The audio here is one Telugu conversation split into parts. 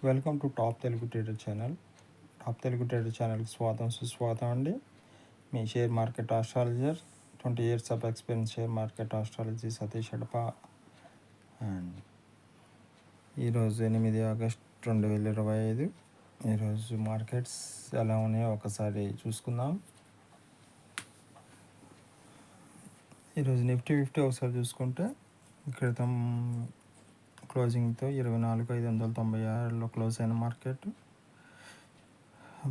Welcome to top Telugu trader channel. Top Telugu trader ఛానల్కి సుస్వాగతం అండి. మీ share market astrologer, 20 years of experience share market astrology Satish Adapa. And ఈరోజు 8 ఆగస్ట్ 2025. ఈరోజు మార్కెట్స్ ఎలా ఉన్నాయో ఒకసారి చూసుకుందాం. ఈరోజు నిఫ్టీ 50 ఒకసారి చూసుకుంటే క్రితం క్లోజింగ్తో 24,596లో క్లోజ్ అయిన మార్కెట్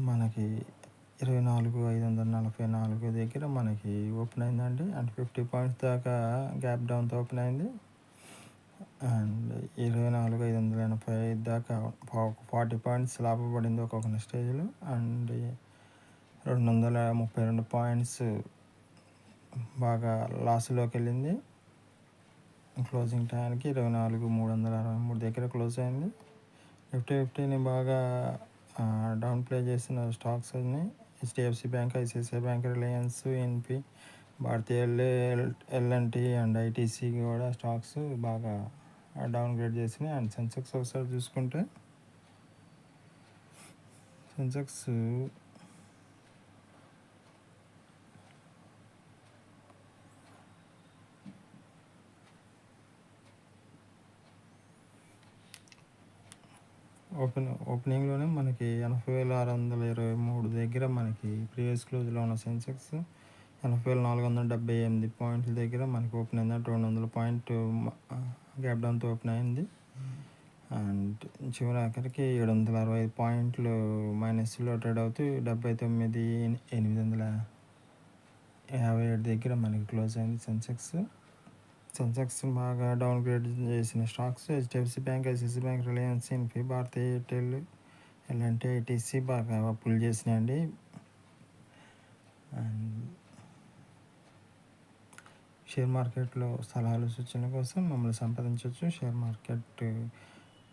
మనకి 24,544 దగ్గర మనకి ఓపెన్ అయిందండి. అండ్ 50 పాయింట్స్ దాకా గ్యాప్ డౌన్తో ఓపెన్ అయింది. అండ్ 24,585 దాకా 40 పాయింట్స్ లాభపడింది ఒక్కొక్క స్టేజ్లో. అండ్ 232 పాయింట్స్ బాగా లాస్లోకి వెళ్ళింది. క్లోజింగ్ టైంకి 24,363 దగ్గర క్లోజ్ అయింది. నిఫ్టీ 50ని బాగా డౌన్ ప్లే చేసిన స్టాక్స్ అన్ని HDFC bank, ICICI bank, Reliance, NP, Bharatiya LNT and ITC కూడా స్టాక్స్ బాగా డౌన్ గ్రేడ్ చేసినాయి. అండ్ సెన్సెక్స్ ఒకసారి చూసుకుంటే సెన్సెక్స్ ఓపెనింగ్లోనే మనకి 80,623 దగ్గర మనకి ప్రీవియస్ క్లోజ్లో ఉన్న సెన్సెక్స్ 80,478 పాయింట్ల దగ్గర మనకి ఓపెన్ అయిందంటే 200 పాయింట్ గ్యాప్ డౌన్తో ఓపెన్ అయింది. అండ్ చివరి ఆఖరికి 765 పాయింట్లు మైనస్లో ట్రేడ్ అవుతూ 79,857 దగ్గర మనకి క్లోజ్ అయింది సెన్సెక్స్ బాగా డౌన్ గ్రేడ్ చేసిన stocks HDFC bank, ICICI bank, Reliance, NP, Bharatiya Airtel, LNT, ITC బాగా పుల్ చేసినాయండి. అండ్ షేర్ మార్కెట్లో సలహాలు సూచనల కోసం మమ్మల్ని సంప్రదించవచ్చు. షేర్ మార్కెట్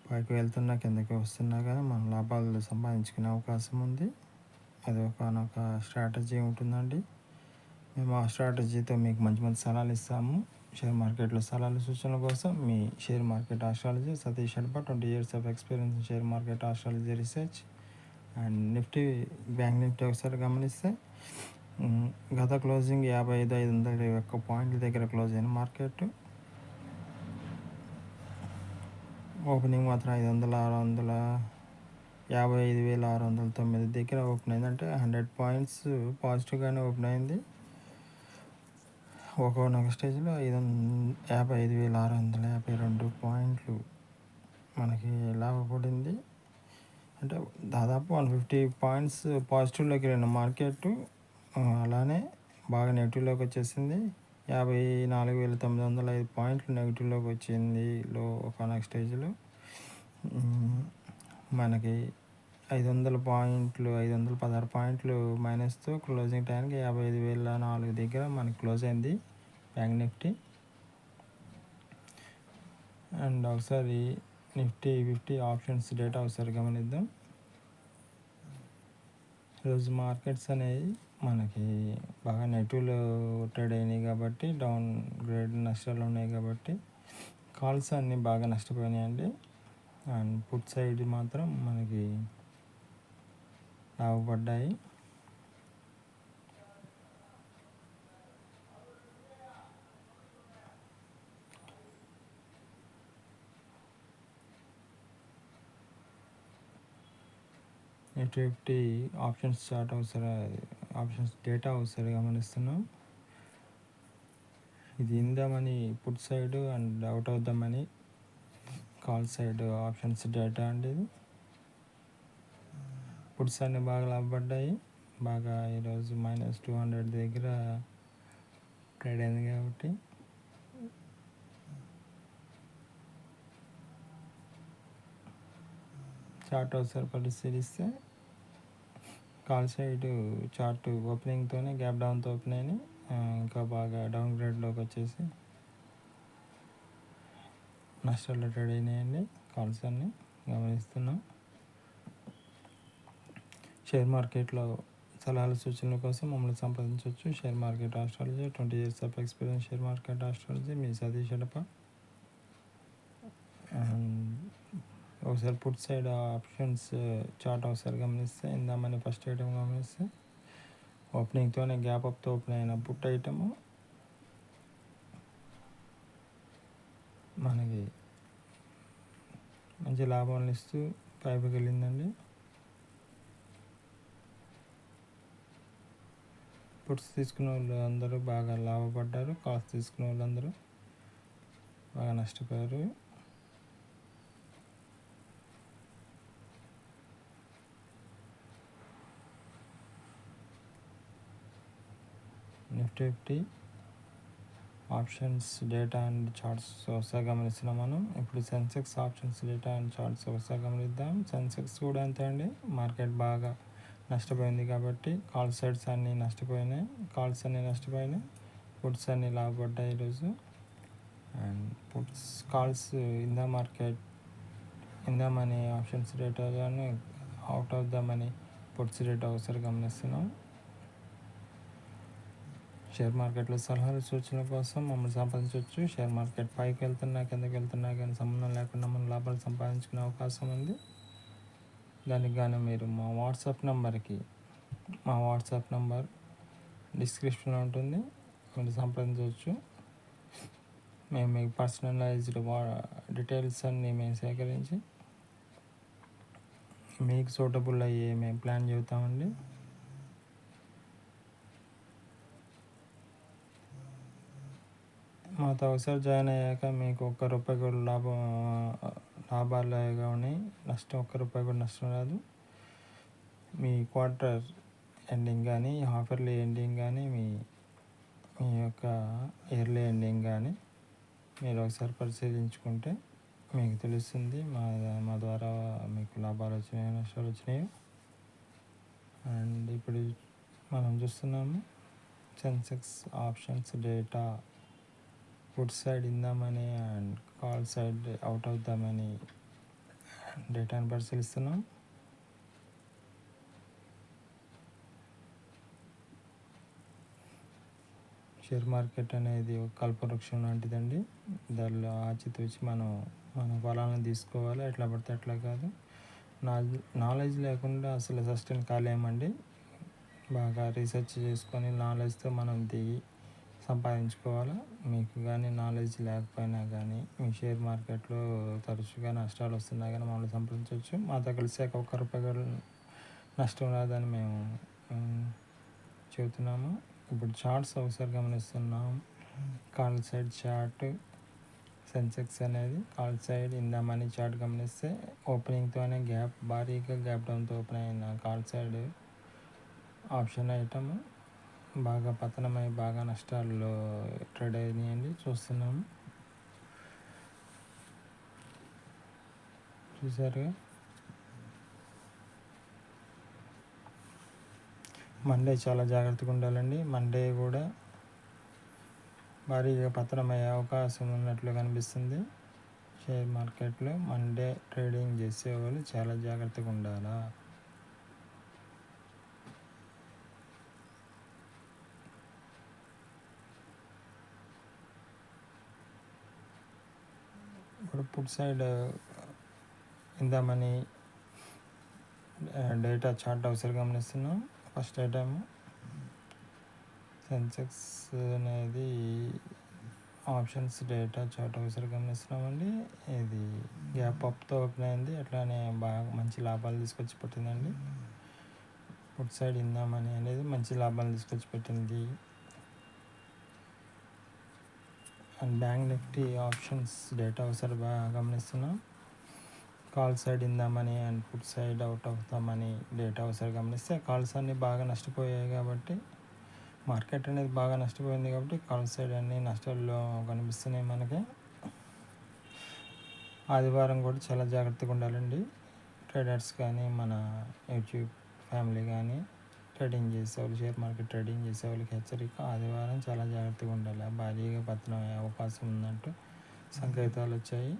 పైకి వెళ్తున్నా కిందకి వస్తున్నా కానీ మనం లాభాలు సంపాదించుకునే అవకాశం ఉంది. అది ఒకనొక స్ట్రాటజీ ఉంటుందండి. మేము ఆ స్ట్రాటజీతో మీకు మంచి మంచి సలహాలు ఇస్తాము. షేర్ మార్కెట్లో సలహాలు సూచనల కోసం మీ share market astrology Satish Adapa, 20 years of experience in share market astrology research. And bank Nifty ఒకసారి గమనిస్తే గత క్లోజింగ్ 55,501 పాయింట్ల దగ్గర క్లోజ్ అయిన మార్కెట్. ఓపెనింగ్ మాత్రం 55,609 దగ్గర ఓపెన్ అయింది. అంటే 100 పాయింట్స్ పాజిటివ్గానే ఓపెన్ అయింది. ఒక్కొక్క స్టేజ్లో 55,652 పాయింట్లు మనకి లాభపడింది. అంటే దాదాపు 150 పాయింట్స్ పాజిటివ్లోకి వెళ్ళిన మార్కెట్ అలానే బాగా నెగిటివ్లోకి వచ్చేసింది. 54,905 పాయింట్లు నెగిటివ్లోకి వచ్చింది ఒకనొక స్టేజ్లో. మనకి 516 పాయింట్లు మైనస్తో క్లోజింగ్ టైంకి 55,004 దగ్గర మనకి క్లోజ్ అయింది బ్యాంక్ నిఫ్టీ. అండ్ ఒకసారి నిఫ్టీ 50 ఆప్షన్స్ డేటా ఒకసారి గమనిద్దాం. ఈరోజు మార్కెట్స్ అనేవి మనకి బాగా నెగిటివ్లో ట్రేడ్ అయినాయి కాబట్టి, డౌన్ గ్రేడ్ నష్టాలు ఉన్నాయి కాబట్టి కాల్స్ అన్నీ బాగా నష్టపోయినాయండి. అండ్ పుట్ సైడ్ మాత్రం మనకి లాభపడ్డాయి. Nifty 50 options chart options data ఒకసారి గమనిస్తున్నాం. ఇది in the money put side and out of the money call side options data అండి. ఇది పుట్స్ అన్నీ బాగా లాభపడ్డాయి. బాగా ఈరోజు -200 దగ్గర ట్రేడ్ అయింది కాబట్టి చార్ట్ ఒకసారి పరిశీలిస్తే కాల్ సైడ్ చార్ట్ ఓపెనింగ్తోనే గ్యాప్ డౌన్తో ఓపెన్ అయినాయి. ఇంకా బాగా డౌన్ గ్రేడ్లోకి వచ్చేసి నష్టాల్లో ట్రేడ్ అయినాయండి. కాల్స్ అన్నీ గమనిస్తున్నాం. షేర్ మార్కెట్లో సలహాలు సూచనల కోసం మమ్మల్ని సంప్రదించవచ్చు. Share market astrology, 20 years of experience share market astrology, మీ సతీష్ అడప. ఒకసారి పుట్ సైడ్ ఆప్షన్స్ చార్ట్ ఒకసారి గమనిస్తే ఇందామని ఫస్ట్ ఐటమ్ గమనిస్తే ఓపెనింగ్తోనే గ్యాప్ అప్తో ఓపెన్ అయిన పుట్ ఐటము మనకి మంచి లాభాలను ఇస్తూ పైపుకి వెళ్ళిందండి. పుట్స్ తీసుకున్న వాళ్ళు అందరూ బాగా లాభపడ్డారు. కాల్స్ తీసుకున్న వాళ్ళందరూ బాగా నష్టపోయారు. Nifty 50 options data and charts ఒకసారి గమనిస్తున్నాం మనం. ఇప్పుడు Sensex options data and charts ఒకసారి గమనిద్దాం. సెన్సెక్స్ కూడా అంతే అండి, మార్కెట్ బాగా నష్టపోయింది కాబట్టి కాల్ సైడ్స్ అన్నీ నష్టపోయినాయి, కాల్స్ అన్నీ నష్టపోయినాయి, పుట్స్ అన్నీ లాభపడ్డాయి ఈరోజు. And puts calls in the market, in the money options డేటాలోనే out of the money puts data ఒకసారి గమనిస్తున్నాం. షేర్ మార్కెట్లో సలహాలు సూచనల కోసం మమ్మల్ని సంపాదించవచ్చు. షేర్ మార్కెట్ పైకి వెళ్తున్నా కిందకి వెళ్తున్నా కానీ సంబంధం లేకుండా మనం లాభాలు సంపాదించుకునే అవకాశం ఉంది. దానికి గాను మీరు మా వాట్సాప్ నంబర్ డిస్క్రిప్షన్లో ఉంటుంది, మీరు సంప్రదించవచ్చు. మేము మీకు పర్సనలైజ్డ్ డీటెయిల్స్ అన్నీ మేము సేకరించి మీకు సూటబుల్ అయ్యే మేము ప్లాన్ చెబుతామండి. మాతో ఒకసారి జాయిన్ అయ్యాక మీకు ₹1 కూడా లాభాలు కానీ ₹1 కూడా నష్టం రాదు. మీ క్వార్టర్ ఎండింగ్ కానీ, హాఫ్ ఇయర్లీ ఎండింగ్ కానీ, మీ యొక్క ఇయర్లీ ఎండింగ్ కానీ మీరు ఒకసారి పరిశీలించుకుంటే మీకు తెలుస్తుంది మా ద్వారా మీకు లాభాలు వచ్చినాయో నష్టాలు వచ్చినాయో. అండ్ ఇప్పుడు మనం చూస్తున్నాము Sensex options data, put side in the money and call side out of the money డేటాను పరిశీలిస్తున్నాం. షేర్ మార్కెట్ అనేది ఒక కల్పవృక్షం లాంటిదండి. దానిలో ఆచితూచి మన పొలాలను తీసుకోవాలి, ఎట్లా పడితే అట్లా కాదు. నాలెడ్జ్ లేకుండా అసలు సస్టైన్ కాలేమండి. బాగా రీసెర్చ్ చేసుకొని నాలెడ్జ్తో మనం దిగి సంపాదించుకోవాలి. మీకు కానీ నాలెడ్జ్ లేకపోయినా కానీ మీ షేర్ మార్కెట్లో తరచుగా నష్టాలు వస్తున్నా కానీ మమ్మల్ని సంప్రదించవచ్చు. మాతో కలిసాక ₹1 కూడా నష్టం రాదని మేము చెబుతున్నాము. ఇప్పుడు చార్ట్స్ ఒకసారి గమనిస్తున్నాం. కాల్ సైడ్ చార్ట్ సెన్సెక్స్ అనేది call side in the money chart గమనిస్తే ఓపెనింగ్తోనే భారీగా గ్యాప్ డౌన్తో ఓపెన్ అయిన కాల్ సైడ్ ఆప్షన్ ఐటమ్ బాగా పతనమై బాగా నష్టాల్లో ట్రేడ్ అయినాయండి, చూస్తున్నాము. చూసారుగా. మండే చాలా జాగ్రత్తగా ఉండాలండి. మండే కూడా భారీగా పతనమయ్యే అవకాశం ఉన్నట్లు కనిపిస్తుంది. షేర్ మార్కెట్లో మండే ట్రేడింగ్ చేసేవాళ్ళు చాలా జాగ్రత్తగా ఉండాలా. ఇప్పుడు put side in the money data chart ఒకసారి గమనిస్తున్నాం. ఫస్ట్ ఐటమ్ సెన్సెక్స్ అనేది ఆప్షన్స్ డేటా చార్ట్ ఒకసారి గమనిస్తున్నామండి. ఇది గ్యాప్ అప్తో ఓపెన్ అయింది, అట్లానే బాగా మంచి లాభాలు తీసుకొచ్చి పెట్టిందండి. Put side in the money అనేది మంచి లాభాలు తీసుకొచ్చి పెట్టింది. And bank Nifty options data ఒకసారి బాగా గమనిస్తున్నాం. Call side in the money and put side out of the money data ఒకసారి గమనిస్తే కాల్స్ అన్నీ బాగా నష్టపోయాయి కాబట్టి, మార్కెట్ అనేది బాగా నష్టపోయింది కాబట్టి కాల్ సైడ్ అన్నీ నష్టాల్లో కనిపిస్తున్నాయి మనకి. ఆదివారం కూడా చాలా జాగ్రత్తగా ఉండాలండి. ట్రేడర్స్ కానీ మన యూట్యూబ్ ఫ్యామిలీ కానీ ట్రేడింగ్ చేసేవాళ్ళు, షేర్ మార్కెట్ ట్రేడింగ్ చేసేవాళ్ళకి హెచ్చరిక, ఆదివారం చాలా జాగ్రత్తగా ఉండాలి. భారీగా పతనం అయ్యే అవకాశం ఉందంటూ సంకేతాలు వచ్చాయి.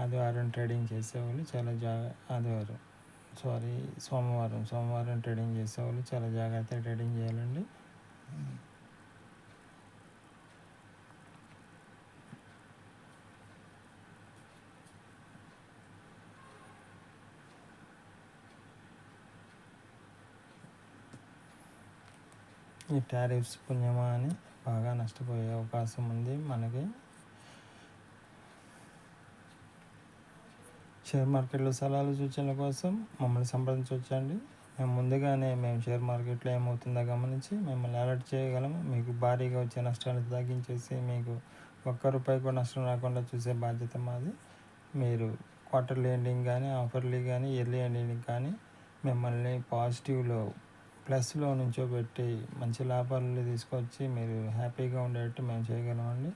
ఆదివారం ట్రేడింగ్ చేసేవాళ్ళు సోమవారం ట్రేడింగ్ చేసేవాళ్ళు చాలా జాగ్రత్తగా ట్రేడింగ్ చేయాలండి. ఈ టారిఫ్స్ పుణ్యమా అని బాగా నష్టపోయే అవకాశం ఉంది. మనకి షేర్ మార్కెట్లో సలహాలు సూచనల కోసం మమ్మల్ని సంప్రదించవచ్చండి. మేము షేర్ మార్కెట్లో ఏమవుతుందో గమనించి మిమ్మల్ని అలర్ట్ చేయగలము. మీకు భారీగా వచ్చే నష్టాన్ని తగ్గించేసి మీకు ₹1 కూడా నష్టం రాకుండా చూసే బాధ్యత మాది. మీరు క్వార్టర్లీ ఎండింగ్ కానీ, ఆఫర్లీ కానీ, ఇయర్లీ ఎండింగ్ కానీ మిమ్మల్ని పాజిటివ్లో ప్లస్లో నుంచోబెట్టి మంచి లాభాలు తీసుకొచ్చి మీరు హ్యాపీగా ఉండేటట్టు మేము చేయగలమండి.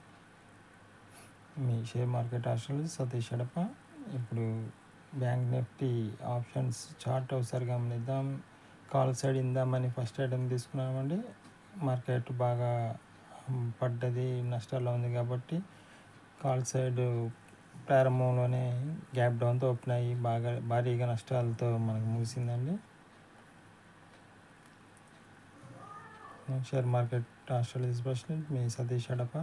మీ share market astrologer Satish Edapa. ఇప్పుడు బ్యాంక్ నిఫ్టీ ఆప్షన్స్ చార్ట్ ఒకసారి గమనిద్దాం. కాల్ సైడ్ ఇందామని ఫస్ట్ ఐటమ్ తీసుకున్నామండి. మార్కెట్ బాగా పడ్డది, నష్టాల్లో ఉంది కాబట్టి కాల్ సైడ్ ప్రారంభంలోనే గ్యాప్ డౌన్తో ఓపెన్ అయ్యి భారీగా నష్టాలతో మనకు ముగిసిందండి. షేర్ మార్కెట్ ఆస్ట్రాలజీ స్పెషలిస్ట్ మీ Satish Edapa.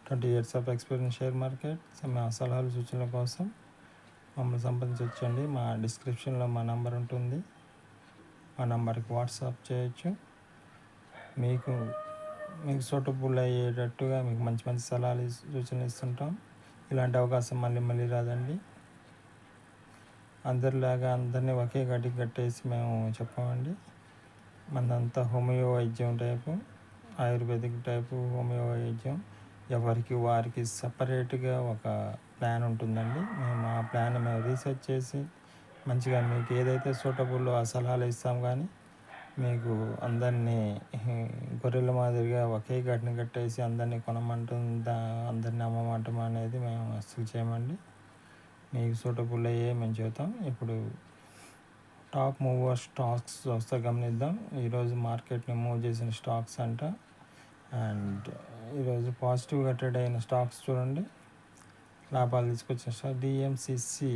20 years of experience share market. మా సలహాలు సూచనల కోసం మమ్మల్ని సంప్రదించవచ్చండి. మా డిస్క్రిప్షన్లో మా నంబర్ ఉంటుంది. ఆ నంబర్కి వాట్సాప్ చేయొచ్చు. మీకు సూటబుల్ అయ్యేటట్టుగా మీకు మంచి మంచి సలహాలు సూచనలు ఇస్తుంటాం. ఇలాంటి అవకాశం మళ్ళీ రాదండి. అందరిలాగా అందరినీ ఒకే గడ్డికి కట్టేసి మేము చెప్పామండి. మనంతా హోమియో వైద్యం టైపు, ఆయుర్వేదిక్ టైపు హోమియో వైద్యం. ఎవరికి వారికి సపరేట్గా ఒక ప్లాన్ ఉంటుందండి. మేము ఆ ప్లాన్ రీసెర్చ్ చేసి మంచిగా మీకు ఏదైతే సూటబుల్లో ఆ సలహాలు ఇస్తాం. కానీ మీకు అందరినీ గొర్రెల మాదిరిగా ఒకే గట్టిని కట్టేసి అందరినీ కొనమంటుందా, అందరినీ అమ్మమంటం అనేది మేము అస్సలు చేయమండి. మీకు సూటబుల్ అయ్యే మేము చెబుతాం. ఇప్పుడు టాప్ మూవర్ స్టాక్స్ వస్తే గమనిద్దాం. ఈరోజు మార్కెట్ని మూవ్ చేసిన స్టాక్స్ అంట. అండ్ ఈరోజు పాజిటివ్గా ట్రేడ్ అయిన స్టాక్స్ చూడండి, లాభాలు తీసుకొచ్చిన స్టాక్ డిఎంసిసి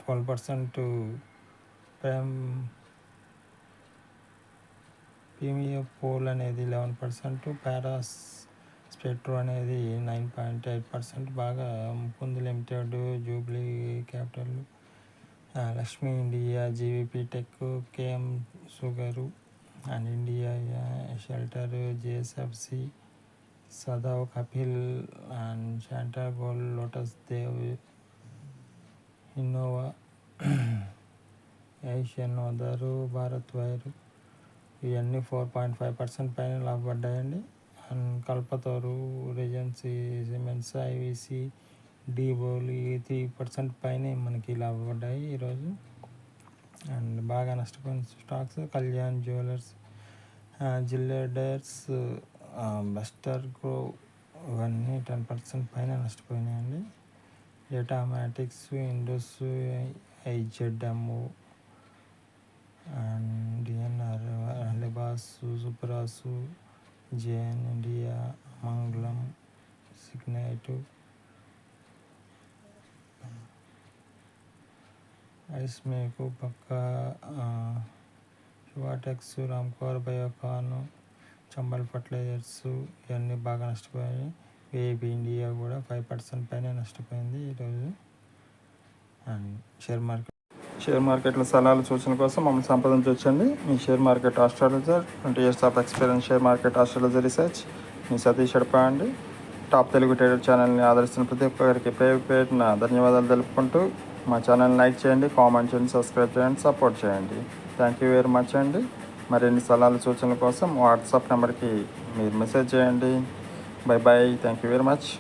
12%, ప్రీమియం పోల్ అనేది 11%, పారాస్ స్పెక్ట్రో అనేది 9.8%. బాగా Mukund limited, Jubilee Capital, Lakshmi India, GVP Tech, KM sugar and India Shelter, JSFC, సదావ్, Kapil and Santa Gold, Lotus Dev, Innova, Asian ఓదరు, భారత్ వైర్ ఇవన్నీ 4.5% పైన లాభపడ్డాయండి. And Kalpataru, Regency Cements, IVC, డీబోలి 3% పైనే మనకి లాభపడ్డాయి ఈరోజు. అండ్ బాగా నష్టపోయిన స్టాక్స్ కళ్యాణ్ జ్యువెలర్స్, జిల్లెడర్స్, బెస్టర్ గ్రో ఇవన్నీ 10% పైన నష్టపోయినాయండి. Datamatics, Indus, IZMO and DNR, అలిబాసు, సుబ్రాసు, జేఎన్ ఇండియా, మంగళం, సిగ్నైటు, ఐస్మేకు, పక్క, శివాటెక్స్, రామ్కోర్ బయోకాన్, చంబల్ ఫర్టిలైజర్స్ ఇవన్నీ బాగా నష్టపోయాయి. ఏపీ ఇండియా కూడా 5% పైన నష్టపోయింది ఈరోజు. అండ్ షేర్ మార్కెట్లో సలహాలు సూచన కోసం మమ్మల్ని సంప్రదించవచ్చండి. మీ share market astrologer, 20 years of experience share market astrologer research మీ సతీష్ ఎడప అండి. టాప్ తెలుగు ట్రేడర్ ఛానల్ని ఆదరిస్తున్న ప్రతి ఒక్కరికి పేరున ధన్యవాదాలు తెలుపుకుంటూ మా ఛానల్ని లైక్ చేయండి, కామెంట్ చేయండి, సబ్స్క్రైబ్ చేయండి, సపోర్ట్ చేయండి. థ్యాంక్ యూ వెరీ మచ్ అండి. మరిన్ని సలహాలు సూచనల కోసం వాట్సాప్ నెంబర్కి మీరు మెసేజ్ చేయండి. Bye thank you very much.